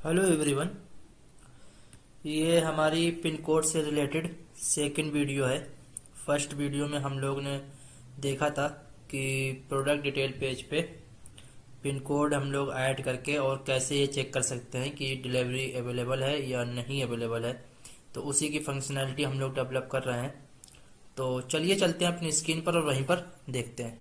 Hello everyone. ये हमारी pin code से रिलेटेड सेकंड वीडियो है। फर्स्ट वीडियो में हम लोग ने देखा था कि प्रोडक्ट डिटेल पेज पे पिन कोड हम लोग ऐड करके और कैसे ये चेक कर सकते हैं कि डिलीवरी अवेलेबल है या नहीं अवेलेबल है। तो उसी की फंक्शनैलिटी हम लोग डेवलप कर रहे हैं। तो चलिए चलते हैं अपनी स्क्रीन पर और वहीं पर देखते हैं।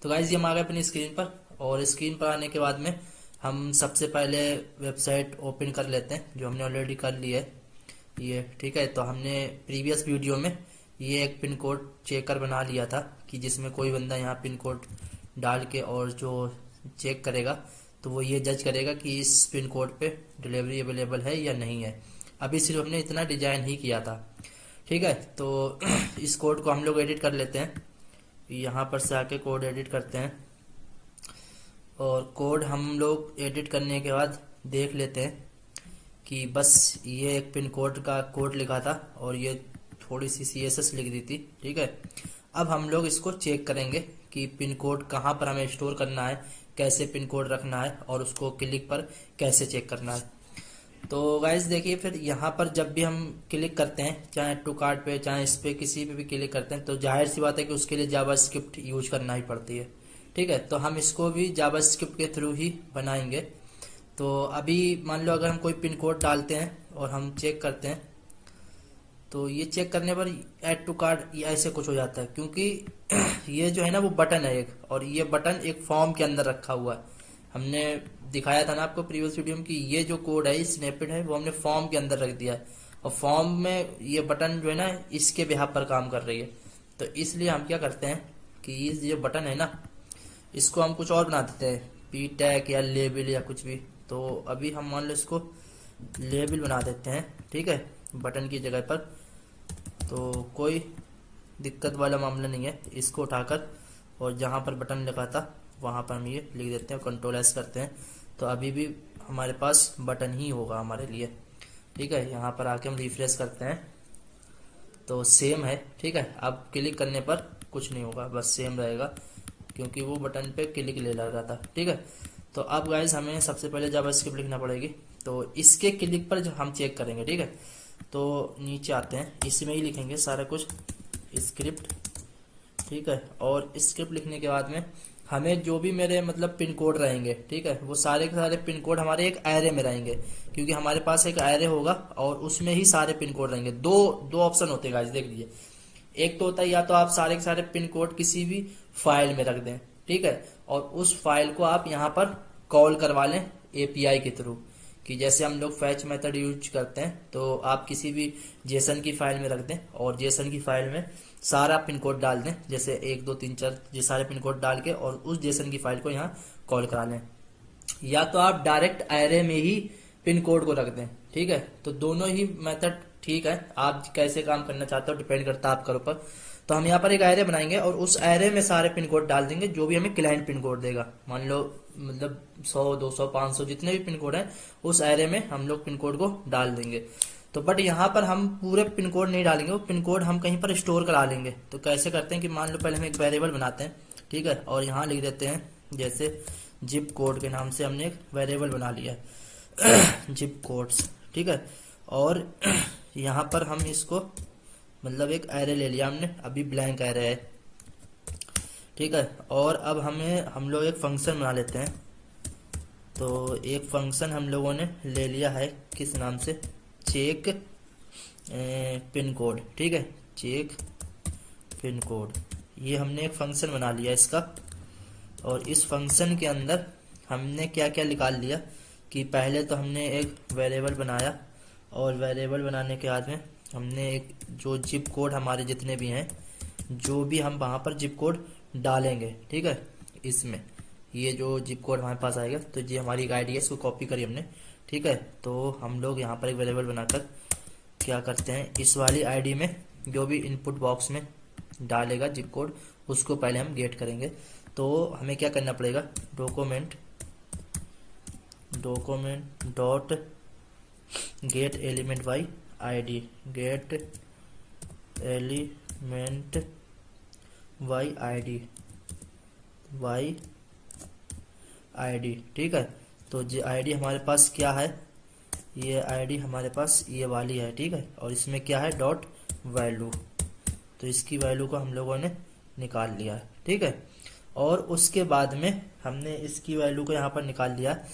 तो गाइज ये हम आ गए अपनी स्क्रीन पर, और स्क्रीन पर आने के बाद में हम सबसे पहले वेबसाइट ओपन कर लेते हैं जो हमने ऑलरेडी कर ली है। ये ठीक है। तो हमने प्रीवियस वीडियो में ये एक पिन कोड चेकर बना लिया था कि जिसमें कोई बंदा यहाँ पिन कोड डाल के और जो चेक करेगा तो वो ये जज करेगा कि इस पिन कोड पे डिलीवरी अवेलेबल है या नहीं है। अभी सिर्फ हमने इतना डिजाइन ही किया था। ठीक है। तो इस कोड को हम लोग एडिट कर लेते हैं। यहाँ पर से आके कोड एडिट करते हैं, और कोड हम लोग एडिट करने के बाद देख लेते हैं कि बस ये एक पिन कोड का कोड लिखा था और ये थोड़ी सी CSS लिख दी थी। ठीक है। अब हम लोग इसको चेक करेंगे कि पिन कोड कहाँ पर हमें स्टोर करना है, कैसे पिन कोड रखना है और उसको क्लिक पर कैसे चेक करना है। तो गाइज देखिए, फिर यहाँ पर जब भी हम क्लिक करते हैं, चाहे टू कार्ड पे चाहे इस पे किसी पे भी क्लिक करते हैं, तो जाहिर सी बात है कि उसके लिए जावास्क्रिप्ट यूज करना ही पड़ती है। ठीक है। तो हम इसको भी जावास्क्रिप्ट के थ्रू ही बनाएंगे। तो अभी मान लो अगर हम कोई पिन कोड डालते हैं और हम चेक करते हैं, तो ये चेक करने पर ऐड टू कार्ड ऐसे कुछ हो जाता है, क्योंकि ये जो है ना वो बटन है एक, और ये बटन एक फॉर्म के अंदर रखा हुआ है। हमने दिखाया था ना आपको प्रीवियस वीडियो में कि ये जो कोड है स्नैपेड है वो हमने फॉर्म के अंदर रख दिया है, और फॉर्म में ये बटन जो है ना इसके बिहाफ पर काम कर रही है। तो इसलिए हम क्या करते हैं कि ये बटन है ना, इसको हम कुछ और बना देते हैं, पी टैग या लेबल या कुछ भी। तो अभी हम मान लो इसको लेबल बना देते हैं। ठीक है, बटन की जगह पर। तो कोई दिक्कत वाला मामला नहीं है। इसको उठाकर और जहाँ पर बटन लिखा था वहाँ पर हम ये लिख देते हैं, कंट्रोल S करते हैं, तो अभी भी हमारे पास बटन ही होगा हमारे लिए। ठीक है। यहाँ पर आके हम रिफ्रेश करते हैं तो सेम है। ठीक है। अब क्लिक करने पर कुछ नहीं होगा, बस सेम रहेगा, क्योंकि वो बटन पे क्लिक ले लगा था। ठीक है। तो अब गाइज हमें सबसे पहले जावास्क्रिप्ट लिखना पड़ेगी, तो इसके क्लिक पर जो हम चेक करेंगे। ठीक है। तो नीचे आते हैं, इसमें ही लिखेंगे सारा कुछ स्क्रिप्ट। ठीक है। और स्क्रिप्ट लिखने के बाद में हमें जो भी मेरे मतलब पिन कोड रहेंगे, ठीक है, वो सारे के सारे पिन कोड हमारे एक एरे में रहेंगे, क्योंकि हमारे पास एक एरे होगा और उसमें ही सारे पिन कोड रहेंगे। दो दो ऑप्शन होते हैं गाइस, देख लीजिए। एक तो होता है या तो आप सारे के सारे पिन कोड किसी भी फाइल में रख दें, ठीक है, और उस फाइल को आप यहाँ पर कॉल करवा लें API के थ्रू, कि जैसे हम लोग फैच मेथड यूज करते हैं, तो आप किसी भी जेसन की फाइल में रख दें और जेसन की फाइल में सारा पिन कोड डाल दें, जैसे 1 2 3 4 ये सारे पिन कोड डाल के, और उस जेसन की फाइल को यहाँ कॉल करा लें। या तो आप डायरेक्ट एरे में ही पिन कोड को रख दें। ठीक है। तो दोनों ही मेथड ठीक है, आप कैसे काम करना चाहते हो डिपेंड करता है आपके ऊपर। तो हम यहाँ पर एक एरे बनाएंगे और उस एरे में सारे पिन कोड डाल देंगे जो भी हमें क्लाइंट पिन कोड देगा। मान लो मतलब 100 200 500 जितने भी पिन कोड हैं उस एरे में हम लोग पिन कोड को डाल देंगे। तो बट यहाँ पर हम पूरे पिन कोड नहीं डालेंगे, वो पिन कोड हम कहीं पर स्टोर करा लेंगे। तो कैसे करते हैं कि मान लो पहले हम एक वेरिएबल बनाते हैं, ठीक है, और यहाँ लिख देते हैं जैसे जिप कोड के नाम से हमने एक वेरिएबल बना लिया है जिप कोड्स। ठीक है। और यहाँ पर हम इसको मतलब एक एरे ले लिया हमने, अभी ब्लैंक एरे है। ठीक है। और अब हम लोग एक फंक्शन बना लेते हैं। तो एक फंक्शन हम लोगों ने ले लिया है, किस नाम से, चेक पिन कोड। ठीक है, चेक पिन कोड, ये हमने एक फंक्शन बना लिया इसका। और इस फंक्शन के अंदर हमने क्या क्या निकाल लिया कि पहले तो हमने एक वेरिएबल बनाया, और वेरिएबल बनाने के बाद में हमने एक जो जिप कोड हमारे जितने भी हैं, जो भी हम वहाँ पर जिप कोड डालेंगे, ठीक है, इसमें ये जो जिप कोड हमारे पास आएगा, तो ये हमारी एक आईडी है, इसको कॉपी करी हमने। ठीक है। तो हम लोग यहाँ पर एक वेरिएबल बनाकर क्या करते हैं, इस वाली आईडी में जो भी इनपुट बॉक्स में डालेगा जिप कोड, उसको पहले हम गेट करेंगे। तो हमें क्या करना पड़ेगा, document dot get element by ID, gate element by ID, by ID, ठीक है। तो ये आईडी हमारे पास क्या है, ये आईडी हमारे पास ये वाली है, ठीक है। और इसमें क्या है, डॉट वैल्यू, तो इसकी वैल्यू को हम लोगों ने निकाल लिया है, ठीक है। और उसके बाद में हमने इसकी वैल्यू को यहाँ पर निकाल लिया।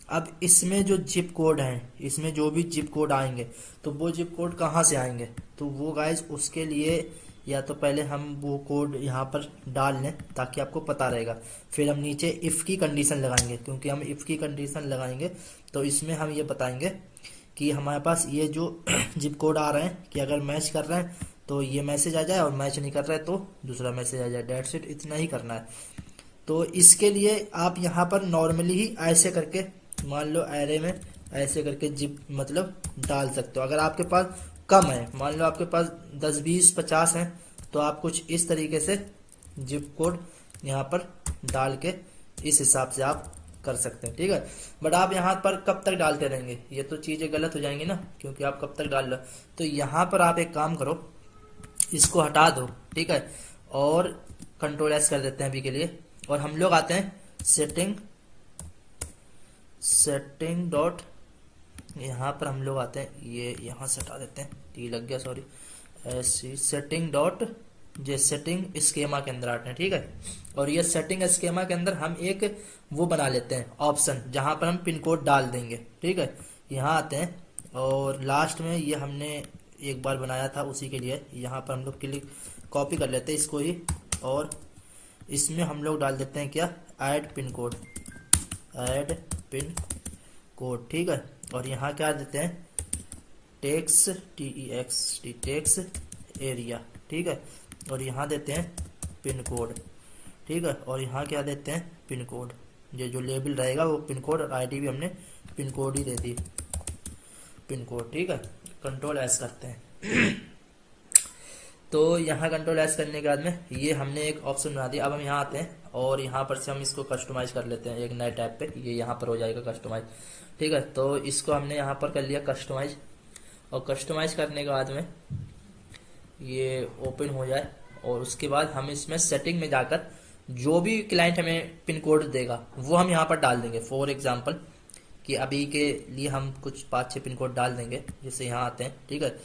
अब इसमें जो जिप कोड है, इसमें जो भी जिप कोड आएंगे, तो वो जिप कोड कहाँ से आएंगे, तो वो गाइज उसके लिए या तो पहले हम वो कोड यहाँ पर डाल लें ताकि आपको पता रहेगा, फिर हम नीचे इफ़ की कंडीशन लगाएंगे, क्योंकि हम इफ़ की कंडीशन लगाएंगे तो इसमें हम ये बताएंगे कि हमारे पास ये जो जिप कोड आ रहे हैं कि अगर मैच कर रहे हैं तो ये मैसेज आ जाए, और मैच नहीं कर रहा है तो दूसरा मैसेज आ जाए, डेट्स इट, इतना ही करना है। तो इसके लिए आप यहाँ पर नॉर्मली ही ऐसे करके, मान लो एरे में ऐसे करके जिप मतलब डाल सकते हो। अगर आपके पास कम है, मान लो आपके पास 10 20 50 हैं, तो आप कुछ इस तरीके से जिप कोड यहाँ पर डाल के इस हिसाब से आप कर सकते हैं, ठीक है। बट आप यहाँ पर कब तक डालते रहेंगे, ये तो चीजें गलत हो जाएंगी ना, क्योंकि आप कब तक डाल रहे हो। तो यहाँ पर आप एक काम करो, इसको हटा दो, ठीक है, और कंट्रोल एस कर देते हैं अभी के लिए। और हम लोग आते हैं सेटिंग डॉट, यहाँ पर हम लोग आते हैं, ये यहाँ से हटा देते हैं, टी लग गया, सॉरी, ऐसी सेटिंग डॉट, ये सेटिंग स्केमा के अंदर आते हैं, ठीक है। और ये सेटिंग स्केमा के अंदर हम एक वो बना लेते हैं ऑप्शन, जहां पर हम पिन कोड डाल देंगे, ठीक है। यहाँ आते हैं और लास्ट में ये हमने एक बार बनाया था उसी के लिए, यहाँ पर हम लोग क्लिक कॉपी कर लेते हैं इसको ही, और इसमें हम लोग डाल देते हैं क्या, add pin code, add pin code, ठीक है। और यहाँ क्या देते हैं, टेक्स TEXT टेक्स एरिया, ठीक है। और यहाँ देते हैं पिन कोड, ठीक है। और यहाँ क्या देते हैं, पिन कोड, ये जो लेबल रहेगा वो पिन कोड, और आईडी भी हमने पिन कोड ही दे दी, पिन कोड, ठीक है। कंट्रोल एस करते हैं तो यहाँ कंट्रोल एस करने के बाद में ये हमने एक ऑप्शन बना दिया। अब हम यहाँ आते हैं और यहाँ पर से हम इसको कस्टमाइज कर लेते हैं एक नए टैब पे, ये यहाँ पर हो जाएगा कस्टमाइज, ठीक है। तो इसको हमने यहाँ पर कर लिया कस्टमाइज, और कस्टमाइज करने के बाद में ये ओपन हो जाए, और उसके बाद हम इसमें सेटिंग में जाकर जो भी क्लाइंट हमें पिन कोड देगा वो हम यहाँ पर डाल देंगे। फॉर एग्जांपल कि अभी के लिए हम कुछ 5-6 पिन कोड डाल देंगे, जैसे यहाँ आते हैं, ठीक है।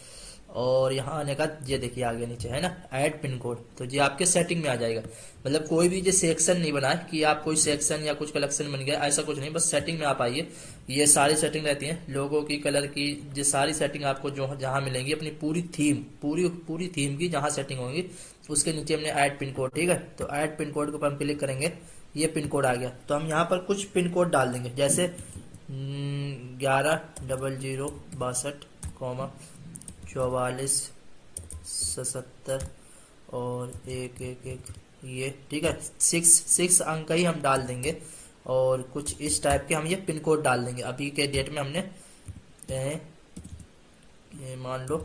और यहाँ आने का ये देखिए आगे नीचे है ना, ऐड पिन कोड, तो ये आपके सेटिंग में आ जाएगा। मतलब कोई भी ये सेक्शन नहीं बना है कि आप कोई सेक्शन या कुछ कलेक्शन बन गया, ऐसा कुछ नहीं, बस सेटिंग में आप आइए, ये सारी सेटिंग रहती है, लोगों की, कलर की, ये सारी सेटिंग आपको जो जहाँ मिलेंगी, अपनी पूरी थीम, पूरी थीम की जहाँ सेटिंग होगी उसके नीचे हमने ऐड पिन कोड, ठीक है। तो ऐड पिन कोड के ऊपर हम क्लिक करेंगे, ये पिन कोड आ गया, तो हम यहाँ पर कुछ पिन कोड डाल देंगे, जैसे 110062 44 77 और 111 ये, ठीक है। 6 अंक ही हम डाल देंगे, और कुछ इस टाइप के हम ये पिन कोड डाल देंगे। अभी के डेट में हमने ये मान लो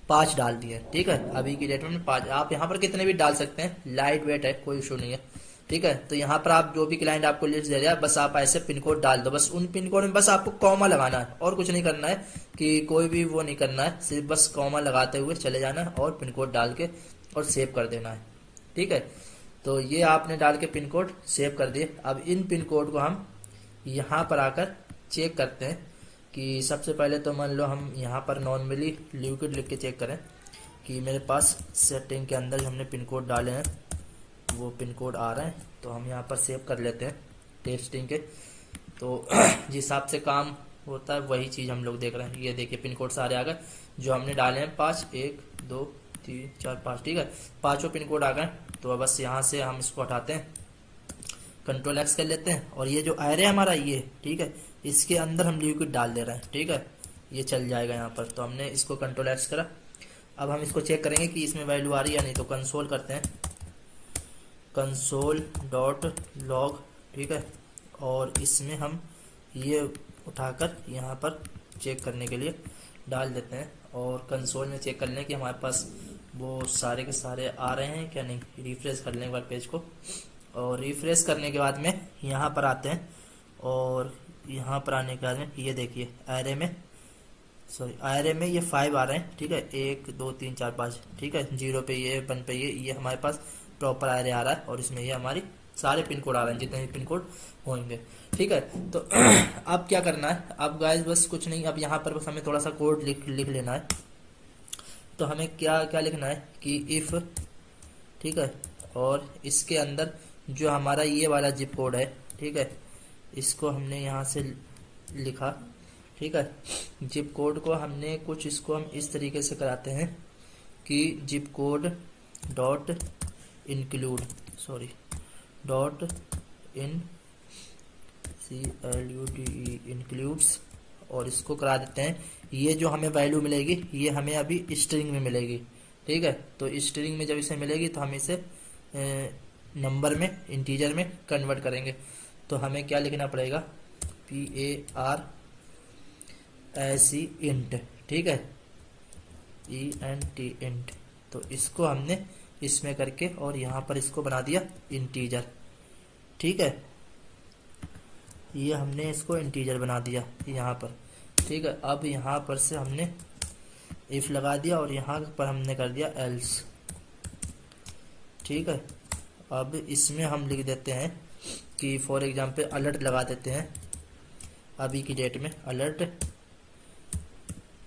5 डाल दिए, ठीक है। अभी की डेट में 5, आप यहाँ पर कितने भी डाल सकते हैं, लाइट वेट है, कोई इशू नहीं है, ठीक है। तो यहाँ पर आप जो भी क्लाइंट आपको लिस्ट दे रहा है, बस आप ऐसे पिन कोड डाल दो, बस उन पिन कोड में बस आपको कॉमा लगाना है, और कुछ नहीं करना है, कि कोई भी वो नहीं करना है, सिर्फ बस कॉमा लगाते हुए चले जाना है और पिन कोड डाल के और सेव कर देना है, ठीक है। तो ये आपने डाल के पिन कोड सेव कर दिए। अब इन पिन कोड को हम यहाँ पर आकर चेक करते हैं कि सबसे पहले तो मान लो हम यहाँ पर नॉर्मली लिक्विड लिख के चेक करें कि मेरे पास सेटिंग के अंदर हमने पिन कोड डाले हैं वो पिन कोड आ रहे हैं, तो हम यहाँ पर सेव कर लेते हैं टेस्टिंग के। तो जिस हिसाब से काम होता है वही चीज़ हम लोग देख रहे हैं। ये देखिए पिन कोड सारे आ गए जो हमने डाले हैं, 5 1 2 3 4 5, ठीक है, 5 पिन कोड आ गए। तो बस यहाँ से हम इसको हटाते हैं, कंट्रोल एक्स कर लेते हैं, और ये जो एरे हमारा ये, ठीक है, इसके अंदर हम लिक्विड डाल दे रहे हैं, ठीक है, ये चल जाएगा यहाँ पर। तो हमने इसको कंट्रोल एक्स करा। अब हम इसको चेक करेंगे कि इसमें वैल्यू आ रही है या नहीं, तो कंसोल करते हैं, console.log, ठीक है। और इसमें हम ये उठाकर यहाँ पर चेक करने के लिए डाल देते हैं, और कंसोल में चेक कर लें कि हमारे पास वो सारे के सारे आ रहे हैं क्या नहीं। रिफ्रेश कर लें एक बार पेज को, और रिफ्रेश करने के बाद में यहाँ पर आते हैं, और यहाँ पर आने के बाद में ये देखिए एरे में ये 5 आ रहे हैं, ठीक है, 1 2 3 4 5, ठीक है, 0 पे ये 1 पे ये हमारे पास प्रॉपर एरे आ रहा है, और इसमें ये हमारी सारे पिन कोड आ रहे हैं जितने भी पिन कोड होंगे। ठीक है, तो अब क्या करना है, अब गाइस बस कुछ नहीं, अब यहाँ पर बस हमें थोड़ा सा कोड लिख लेना है। तो हमें क्या क्या लिखना है कि इफ, ठीक है, और इसके अंदर जो हमारा ये वाला जिप कोड है, ठीक है, इसको हमने यहाँ से लिखा। ठीक है, जिप कोड को हमने कुछ, इसको हम इस तरीके से कराते हैं कि zip code dot include, sorry, dot in CLUDE includes, और इसको करा देते हैं ये जो हमें वैल्यू मिलेगी ये हमें अभी स्ट्रिंग में मिलेगी। ठीक है, तो स्ट्रिंग में जब इसे मिलेगी तो हम इसे नंबर में, इंटीजर में कन्वर्ट करेंगे। तो हमें क्या लिखना पड़ेगा, PARSE इंट, ठीक है, ENT इंट। तो इसको हमने इसमें करके और यहाँ पर इसको बना दिया इंटीजर। ठीक है, ये हमने इसको इंटीजर बना दिया यहाँ पर। ठीक है, अब यहाँ पर से हमने इफ लगा दिया और यहाँ पर हमने कर दिया एल्स। ठीक है, अब इसमें हम लिख देते हैं कि फॉर एग्जांपल अलर्ट लगा देते हैं अभी की डेट में, अलर्ट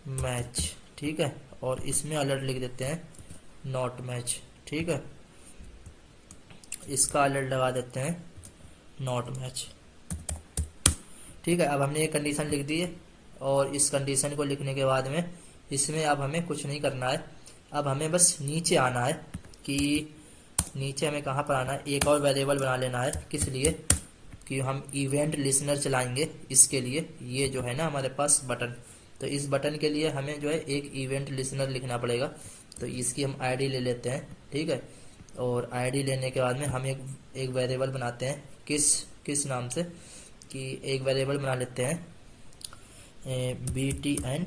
मैच। ठीक है, और इसमें अलर्ट लिख देते हैं नॉट मैच। ठीक है, इसका अलर्ट लगा देते हैं नॉट मैच। ठीक है, अब हमने ये कंडीशन लिख दी है और इस कंडीशन को लिखने के बाद में इसमें अब हमें कुछ नहीं करना है। अब हमें बस नीचे आना है कि नीचे हमें कहाँ पर आना है, एक और वेरिएबल बना लेना है। किस लिए, कि हम इवेंट लिसनर चलाएंगे। इसके लिए ये जो है ना हमारे पास बटन, तो इस बटन के लिए हमें जो है एक इवेंट लिसनर लिखना पड़ेगा। तो इसकी हम आईडी ले लेते हैं। ठीक है, और आईडी लेने के बाद में हम एक वेरिएबल बनाते हैं। किस नाम से, कि एक वेरिएबल बना लेते हैं btn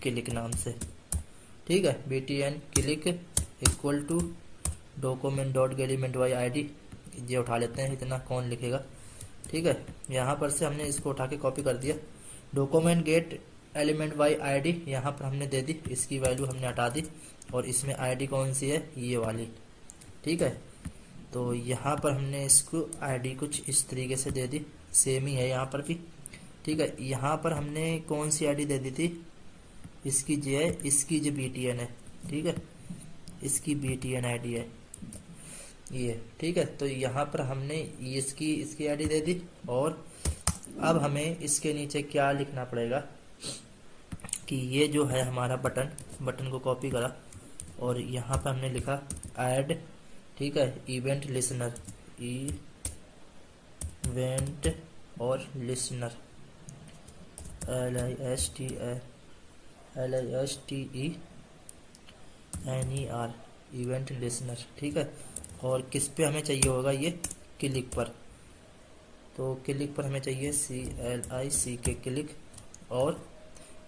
क्लिक नाम से। ठीक है, btn click equal to document dot get element by ID, ये उठा लेते हैं, इतना कौन लिखेगा। ठीक है, यहाँ पर से हमने इसको उठा के कॉपी कर दिया। Document get element by ID यहाँ पर हमने दे दी, इसकी वैल्यू हमने हटा दी और इसमें ID कौन सी है, ये वाली। ठीक है, तो यहाँ पर हमने इसको ID कुछ इस तरीके से दे दी, सेम ही है यहाँ पर भी। ठीक है, यहाँ पर हमने कौन सी ID दे दी थी, इसकी जो है, इसकी जो BTN है। ठीक है, इसकी BTN ID है ये। ठीक है, तो यहाँ पर हमने इसकी ID दे दी और अब हमें इसके नीचे क्या लिखना पड़ेगा कि ये जो है हमारा बटन को कॉपी करा और यहाँ पर हमने लिखा ऐड। ठीक है, इवेंट लिसनर, इवेंट और लिसनर, LISTENER, इवेंट लिसनर। ठीक है, और किस पे हमें चाहिए होगा, ये क्लिक पर। तो क्लिक पर हमें चाहिए CLIC क्लिक। और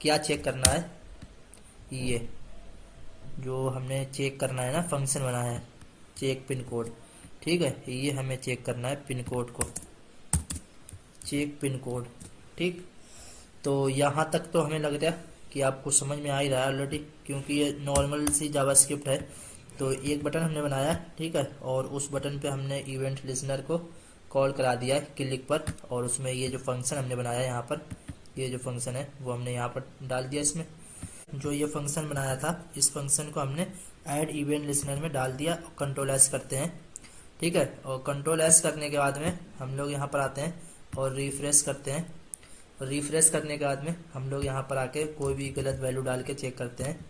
क्या चेक करना है, ये जो हमने चेक करना है ना, फंक्शन बनाया है चेक पिन कोड। ठीक है, ये हमें चेक करना है पिन कोड को, चेक पिन कोड। ठीक, तो यहाँ तक तो हमें लग रहा है कि आपको समझ में आ ही रहा है ऑलरेडी, क्योंकि ये नॉर्मल सी जावास्क्रिप्ट है। तो एक बटन हमने बनाया है, ठीक है, और उस बटन पे हमने इवेंट लिसनर को कॉल करा दिया है क्लिक पर, और उसमें ये जो फंक्शन हमने बनाया है यहाँ पर, ये जो फंक्शन है वो हमने यहाँ पर डाल दिया। इसमें जो ये फंक्शन बनाया था, इस फंक्शन को हमने ऐड इवेंट लिसनर में डाल दिया और कंट्रोल एस करते हैं। ठीक है, और कंट्रोल एस करने के बाद में हम लोग यहाँ पर आते हैं और रिफ्रेश करते हैं। और रिफ्रेश करने के बाद में हम लोग यहाँ पर आके कोई भी गलत वैल्यू डाल के चेक करते हैं।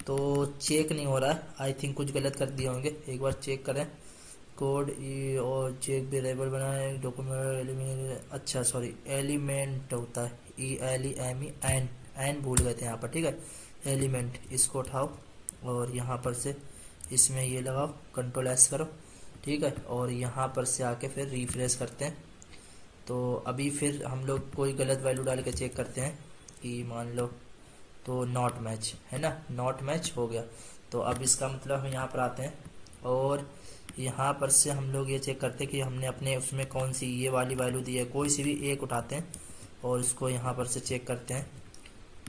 तो चेक नहीं हो रहा है, आई थिंक कुछ गलत कर दिए होंगे, एक बार चेक करें। कोड और चेक वेरिएबल बनाए, डॉक्यूमेंट एलिमेंट, अच्छा सॉरी एलिमेंट होता है, एन भूल गए थे यहाँ पर। ठीक है, एलिमेंट, इसको उठाओ और यहाँ पर से इसमें ये लगाओ, कंट्रोल एस करो। ठीक है, और यहाँ पर से आके फिर रिफ्रेश करते हैं। तो अभी फिर हम लोग कोई गलत वैल्यू डाल के चेक करते हैं कि मान लो तो नॉट मैच है ना, नॉट मैच हो गया। तो अब इसका मतलब हम यहाँ पर आते हैं और यहाँ पर से हम लोग ये चेक करते हैं कि हमने अपने उसमें कौन सी ये वाली वैल्यू दी है, कोई सी भी एक उठाते हैं और इसको यहाँ पर से चेक करते हैं।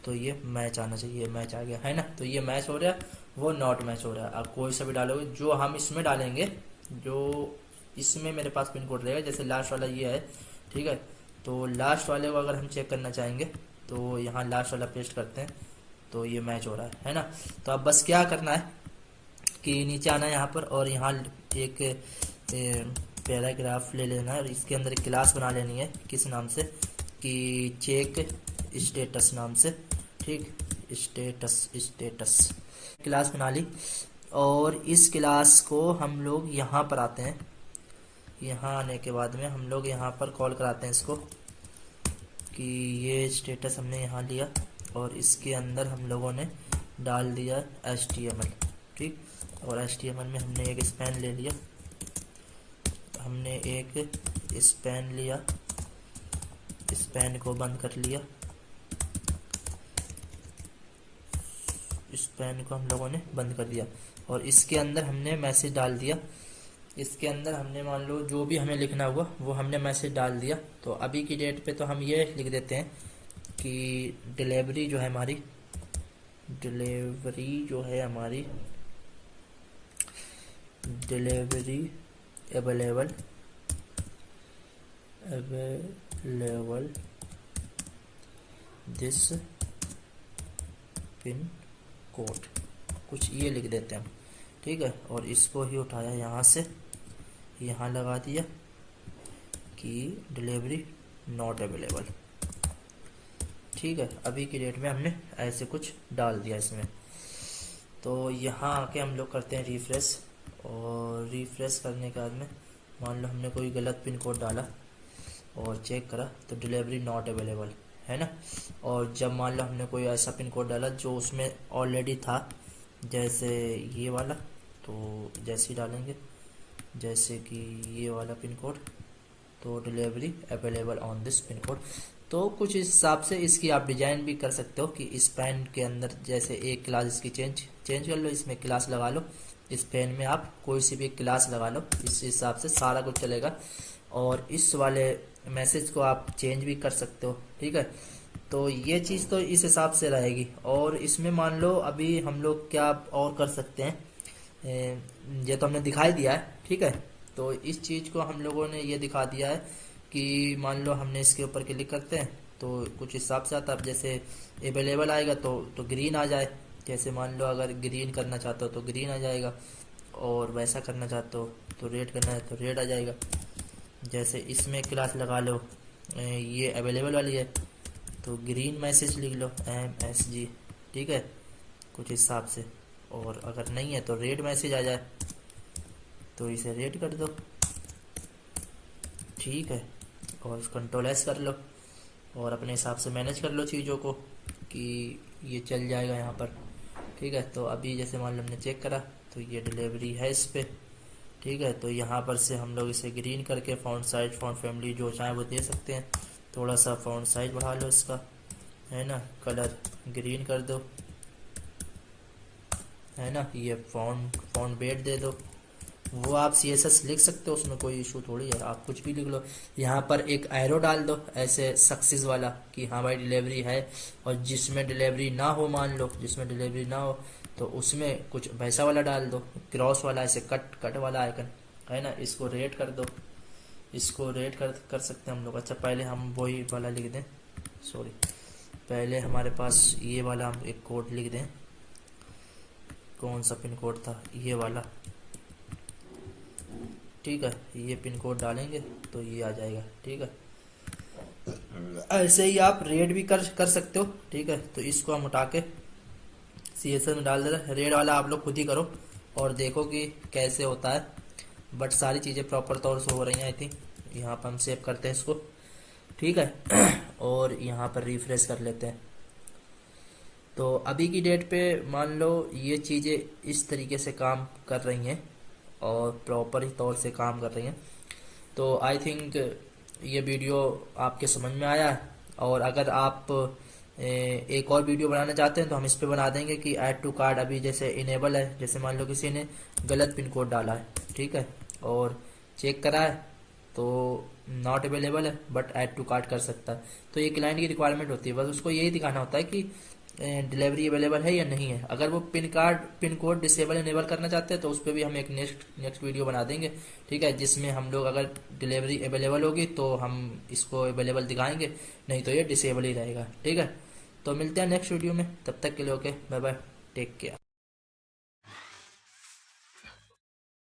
तो ये मैच आना चाहिए, मैच आ गया है ना, तो ये मैच हो रहा है, वो नॉट मैच हो रहा है। अब कोई सा भी डालोगे, जो हम इसमें डालेंगे, जो इसमें मेरे पास पिन कोड रहेगा, जैसे लास्ट वाला ये है, ठीक है। तो लास्ट वाले को अगर हम चेक करना चाहेंगे तो यहाँ लास्ट वाला पेस्ट करते हैं, तो ये मैच हो रहा है ना। तो अब बस क्या करना है कि नीचे आना है यहाँ पर, और यहाँ एक पैराग्राफ ले लेना है, और इसके अंदर एक क्लास बना लेनी है, किस नाम से, कि चेक स्टेटस नाम से, ठीक। स्टेटस क्लास बना ली, और इस क्लास को हम लोग यहाँ पर आते हैं। यहाँ आने के बाद में हम लोग यहाँ पर कॉल कराते हैं इसको, कि ये स्टेटस हमने यहाँ लिया, और इसके अंदर हम लोगों ने डाल दिया HTML, ठीक। और HTML में हमने एक स्पैन ले लिया, हमने एक स्पैन लिया, स्पैन को बंद कर लिया, स्पैन को हम लोगों ने बंद कर दिया, और इसके अंदर हमने मैसेज डाल दिया। इसके अंदर हमने मान लो जो भी हमें लिखना हुआ वो हमने मैसेज डाल दिया। तो अभी की डेट पे तो हम ये लिख देते हैं कि डिलीवरी जो है हमारी, delivery available this pin code, कुछ ये लिख देते हैं हम, ठीक है। और इसको ही उठाया यहाँ से, यहाँ लगा दिया कि डिलीवरी नॉट अवेलेबल, ठीक है। अभी की डेट में हमने ऐसे कुछ डाल दिया इसमें। तो यहाँ आके हम लोग करते हैं रिफ्रेश, और रिफ्रेश करने के बाद में मान लो हमने कोई गलत पिन कोड डाला और चेक करा तो डिलीवरी नॉट अवेलेबल है ना। और जब मान लो हमने कोई ऐसा पिन कोड डाला जो उसमें ऑलरेडी था, जैसे ये वाला, तो जैसे ही डालेंगे जैसे कि ये वाला पिन कोड, तो delivery available on this pin code. तो कुछ इस हिसाब से इसकी आप डिजाइन भी कर सकते हो कि इस पेन के अंदर जैसे एक क्लास इसकी चेंज कर लो, इसमें क्लास लगा लो, इस पेन में आप कोई सी भी क्लास लगा लो, इस हिसाब से सारा कुछ चलेगा। और इस वाले मैसेज को आप चेंज भी कर सकते हो, ठीक है। तो ये चीज़ तो इस हिसाब से रहेगी। और इसमें मान लो अभी हम लोग क्या और कर सकते हैं, ये तो हमने दिखाई दिया है, ठीक है। तो इस चीज़ को हम लोगों ने ये दिखा दिया है कि मान लो हमने इसके ऊपर क्लिक करते हैं तो कुछ हिसाब से आता है। अब जैसे अवेलेबल आएगा तो ग्रीन आ जाए, जैसे मान लो अगर ग्रीन करना चाहते हो तो ग्रीन आ जाएगा, और वैसा करना चाहते हो तो रेड करना है तो रेड आ जाएगा। जैसे इसमें क्लास लगा लो, ये अवेलेबल वाली है तो ग्रीन मैसेज लिख लो MSG, ठीक है, कुछ हिसाब से। और अगर नहीं है तो रेड मैसेज आ जाए तो इसे रेड कर दो, ठीक है। और कंट्रोल S कर लो और अपने हिसाब से मैनेज कर लो चीज़ों को कि ये चल जाएगा यहाँ पर, ठीक है। तो अभी जैसे मान लो हमने चेक करा तो ये डिलीवरी है इस पर, ठीक है। तो यहाँ पर से हम लोग इसे ग्रीन करके फ़ॉन्ट साइज फ़ॉन्ट फैमिली जो चाहे वो दे सकते हैं। थोड़ा सा फ़ॉन्ट साइज बढ़ा लो इसका, है ना, कलर ग्रीन कर दो, है ना। ये फ़ॉन्ट वेट दे दो, वो आप CSS लिख सकते हो, उसमें कोई इशू थोड़ी है, आप कुछ भी लिख लो। यहाँ पर एक एरो डाल दो ऐसे सक्सेस वाला कि हाँ भाई डिलीवरी है। और जिसमें डिलीवरी ना हो, मान लो जिसमें डिलीवरी ना हो तो उसमें कुछ वैसा वाला डाल दो, क्रॉस वाला, ऐसे कट वाला आइकन, है ना। इसको रेट कर दो, इसको रेट कर सकते हैं हम लोग। अच्छा पहले हम वही वाला लिख दें, सॉरी, पहले हमारे पास ये वाला हम एक कोड लिख दें। कौन सा पिन कोड था, ये वाला, ठीक है। ये पिन कोड डालेंगे तो ये आ जाएगा, ठीक है। ऐसे ही आप रेड भी कर सकते हो, ठीक है। तो इसको हम उठा के CSS में डाल दे रहे, रेड वाला आप लोग खुद ही करो और देखो कि कैसे होता है। बट सारी चीज़ें प्रॉपर तौर से हो रही हैं आई थिंक। यहाँ पर हम सेव करते हैं इसको, ठीक है। और यहाँ पर रिफ्रेश कर लेते हैं। तो अभी की डेट पे मान लो ये चीज़ें इस तरीके से काम कर रही हैं और प्रॉपर ही तौर से काम कर रही हैं। तो आई थिंक ये वीडियो आपके समझ में आया है। और अगर आप एक और वीडियो बनाना चाहते हैं तो हम इस पे बना देंगे कि ऐड टू कार्ड अभी जैसे इनेबल है। जैसे मान लो किसी ने गलत पिन कोड डाला है, ठीक है, और चेक करा है तो नॉट अवेलेबल है, बट ऐड टू कार्ड कर सकता है। तो ये क्लाइंट की रिक्वायरमेंट होती है, बस उसको यही दिखाना होता है कि डिलीवरी अवेलेबल है या नहीं है। अगर वो पिन कोड डिसेबल इनेबल करना चाहते हैं तो उस पर भी हम एक नेक्स्ट वीडियो बना देंगे, ठीक है, जिसमें हम लोग अगर डिलीवरी अवेलेबल होगी तो हम इसको अवेलेबल दिखाएंगे, नहीं तो ये डिसेबल ही रहेगा, ठीक है। तो मिलते हैं नेक्स्ट वीडियो में, तब तक के लिए okay, bye bye, take care.